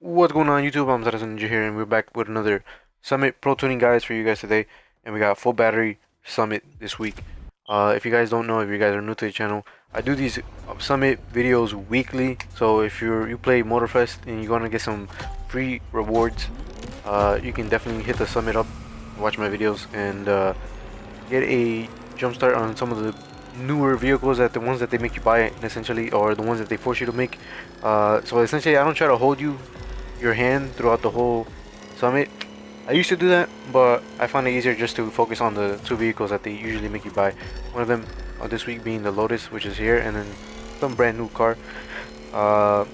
What's going on YouTube? I'm AmaterasuNinja here and we're back with another Summit Pro Tuning guides for you guys today. And we got full battery Summit this week. If you guys don't know, if you guys are new to the channel, I do these Summit videos weekly. So if you play Motorfest and you're gonna get some free rewards, you can definitely hit the Summit up, watch my videos, and get a jump start on some of the newer vehicles, that the ones that they make you buy essentially, or the ones that they force you to make. So essentially I don't try to hold your hand throughout the whole summit. I used to do that, but I find it easier just to focus on the two vehicles that they usually make you buy. One of them this week being the Lotus, which is here, and then some brand new car. Uh,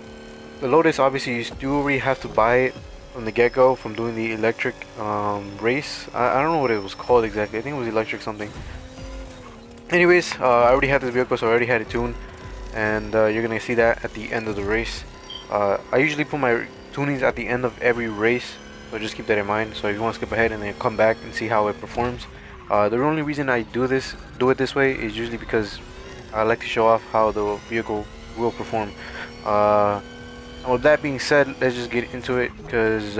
the Lotus, obviously you do already have to buy it from the get-go from doing the electric race. I don't know what it was called exactly. I think it was electric something. Anyways, I already had this vehicle, so I already had it tuned, and you're gonna see that at the end of the race. I usually put my tunings at the end of every race, so just keep that in mind. So if you want to skip ahead and then come back and see how it performs, the only reason I do it this way is usually because I like to show off how the vehicle will perform. And with that being said, let's just get into it, because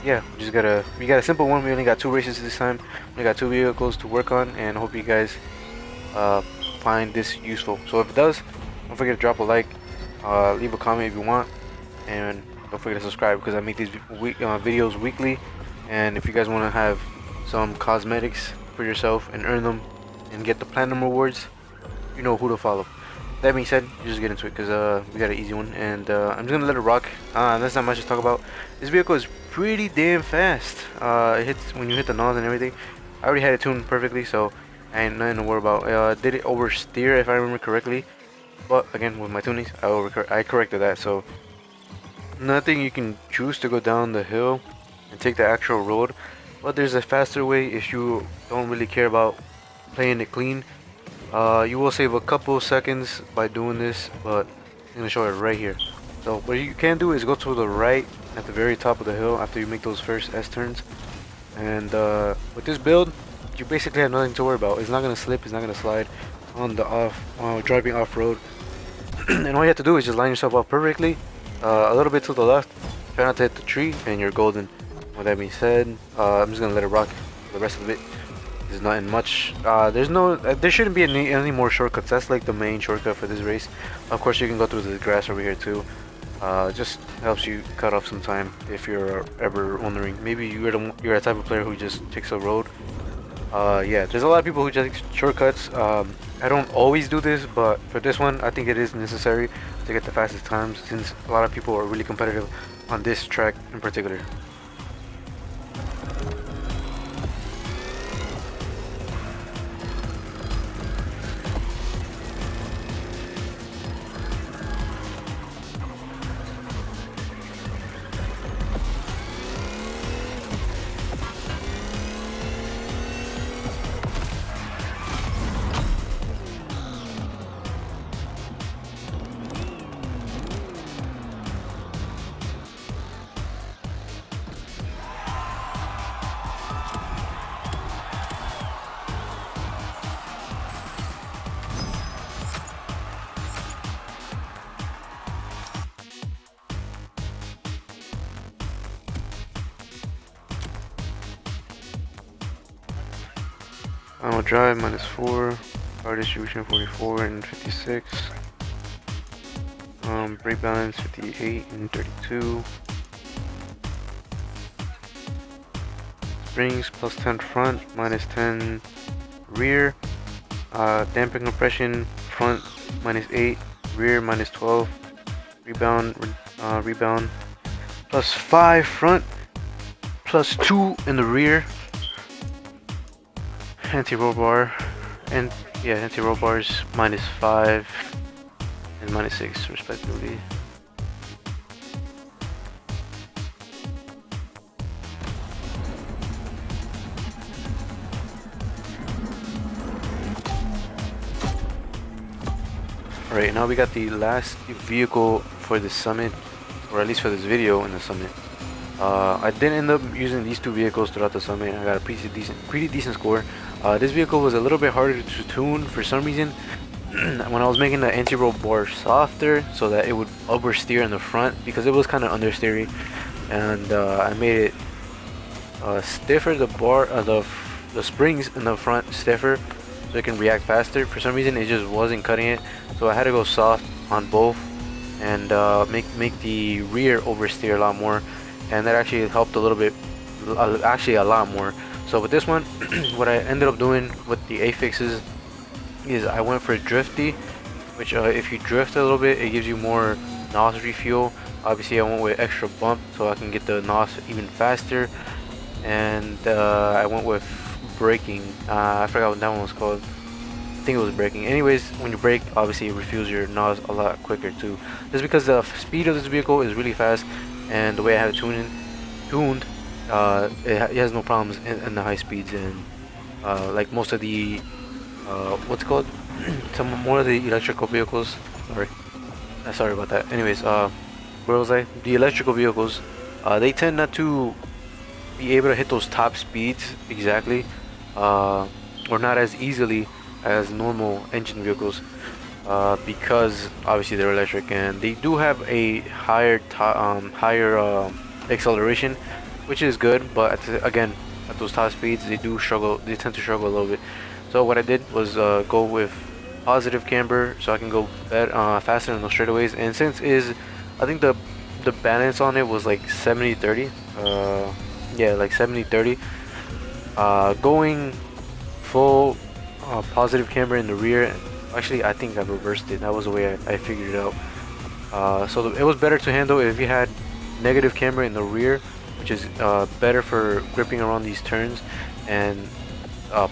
yeah, we got a simple one. We only got two races this time. We got two vehicles to work on, and I hope you guys find this useful. So if it does, don't forget to drop a like, leave a comment if you want, and don't forget to subscribe, because I make these videos weekly. And if you guys want to have some cosmetics for yourself and earn them and get the Platnum rewards, you know who to follow. That being said, just get into it, because we got an easy one, and I'm just gonna let it rock. There's not much to talk about. This vehicle is pretty damn fast. It hits when you hit the knobs and everything. I already had it tuned perfectly, so I ain't nothing to worry about. Did it oversteer if I remember correctly, but again, with my tunings, I corrected that. So nothing you can choose to go down the hill and take the actual road, but there's a faster way if you don't really care about playing it clean. You will save a couple seconds by doing this, but I'm gonna show it right here. So what you can do is go to the right at the very top of the hill after you make those first S turns, and with this build, you basically have nothing to worry about. It's not gonna slip, it's not gonna slide on the driving off-road. And all you have to do is just line yourself up perfectly, a little bit to the left, try not to hit the tree, and you're golden. With that being said, I'm just gonna let it rock for the rest of it. There's nothing much. There shouldn't be any more shortcuts. That's like the main shortcut for this race. Of course, you can go through the grass over here too. Just helps you cut off some time if you're ever wondering. Maybe you're a type of player who just takes a road. Yeah, there's a lot of people who just take shortcuts. I don't always do this, but for this one, I think it is necessary to get the fastest times, since a lot of people are really competitive on this track in particular. Final drive -4, power distribution 44 and 56, brake balance 58 and 32, springs +10 front, -10 rear, damping compression front -8, rear -12, rebound +5 front, +2 in the rear. Anti-roll bar, and yeah, anti-roll bars -5 and -6 respectively. Alright, now we got the last vehicle for the summit, or at least for this video in the summit. I did end up using these two vehicles throughout the summit. I got a pretty decent score. This vehicle was a little bit harder to tune for some reason. when I was making the anti-roll bar softer so that it would oversteer in the front, because it was kind of understeery, and I made it stiffer, the bar, the springs in the front stiffer, so it can react faster. For some reason, it just wasn't cutting it, so I had to go soft on both and make the rear oversteer a lot more, and that actually helped a little bit, actually a lot more. So with this one, what I ended up doing with the affixes is I went for drifty, which if you drift a little bit, it gives you more NOS refuel. Obviously, I went with extra bump so I can get the NOS even faster, and I went with braking. I forgot what that one was called. I think it was braking. Anyways, when you brake, obviously it refuels your NOS a lot quicker too. Just because the speed of this vehicle is really fast, and the way I have it tuned, it has no problems in the high speeds, and like most of the what's it called? Some more of the electrical vehicles. Sorry about that. Anyways, where was I? The electrical vehicles, they tend not to be able to hit those top speeds exactly, or not as easily as normal engine vehicles, because obviously they're electric, and they do have a higher acceleration, which is good, but again, at those top speeds, they tend to struggle a little bit. So what I did was go with positive camber, so I can go faster in those straightaways. And since I think the balance on it was like 70-30, yeah, like 70-30. Going full positive camber in the rear. Actually, I think I reversed it. That was the way I figured it out. So it was better to handle if you had negative camber in the rear, which is better for gripping around these turns, and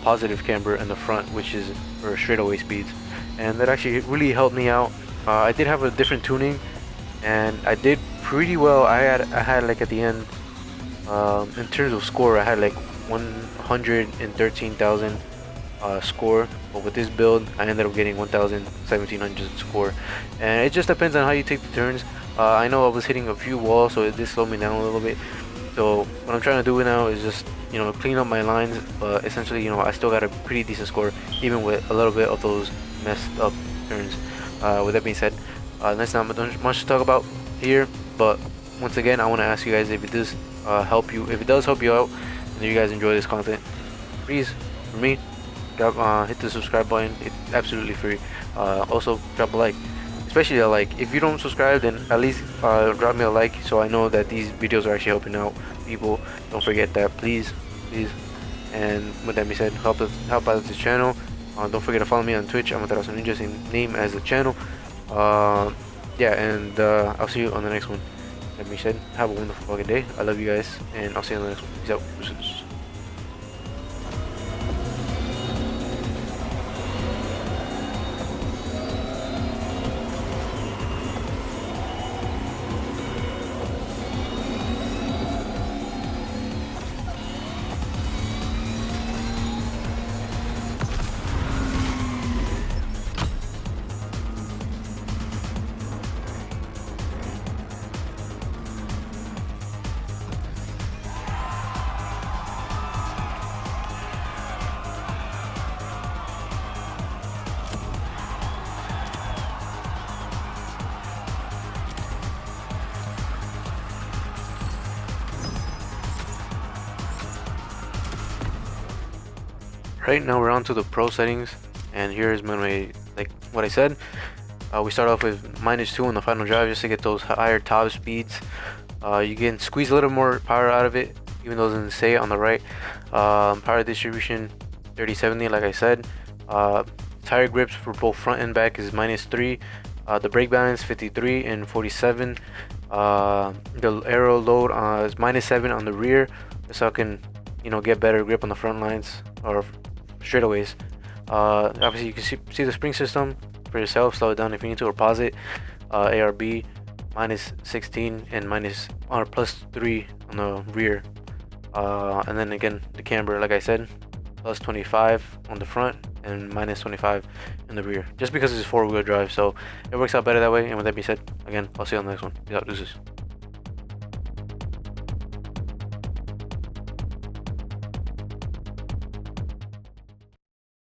positive camber in the front, which is for straightaway speeds. And that actually really helped me out. I did have a different tuning, and I did pretty well. I had like at the end, in terms of score, I had like 113,000 score, but with this build I ended up getting 1,700 score. And it just depends on how you take the turns. I know I was hitting a few walls, so it did slow me down a little bit. So what I'm trying to do now is just, you know, clean up my lines, but essentially, you know, I still got a pretty decent score even with a little bit of those messed up turns. With that being said, that's not much to talk about here, but once again, I want to ask you guys if it does help you out, and if you guys enjoy this content, please, for me, hit the subscribe button. It's absolutely free. Also, drop a like. Especially a like. If you don't subscribe, then at least drop me a like, so I know that these videos are actually helping out people. Don't forget that, please. And with that being said, help out this channel. Don't forget to follow me on Twitch. AmaterasuNinja, same name as the channel. Yeah, and I'll see you on the next one. That being said, have a wonderful fucking day. I love you guys, and I'll see you on the next one. Peace out. Deuces. Right now we're on to the pro settings, and here's my, like what I said. We start off with -2 on the final drive just to get those higher top speeds. You can squeeze a little more power out of it, even though it doesn't say it on the right. Power distribution 30-70, like I said. Tire grips for both front and back is -3. The brake balance 53 and 47. The aero load is -7 on the rear, so I can, you know, get better grip on the front lines or straightaways. Obviously you can see the spring system for yourself. Slow it down if you need to, or pause it. ARB -16 and +3 on the rear. And then again, the camber, like I said, +25 on the front and -25 in the rear, just because it's 4-wheel drive, so it works out better that way. And with that being said, again, I'll see you on the next one. Peace out, deuces.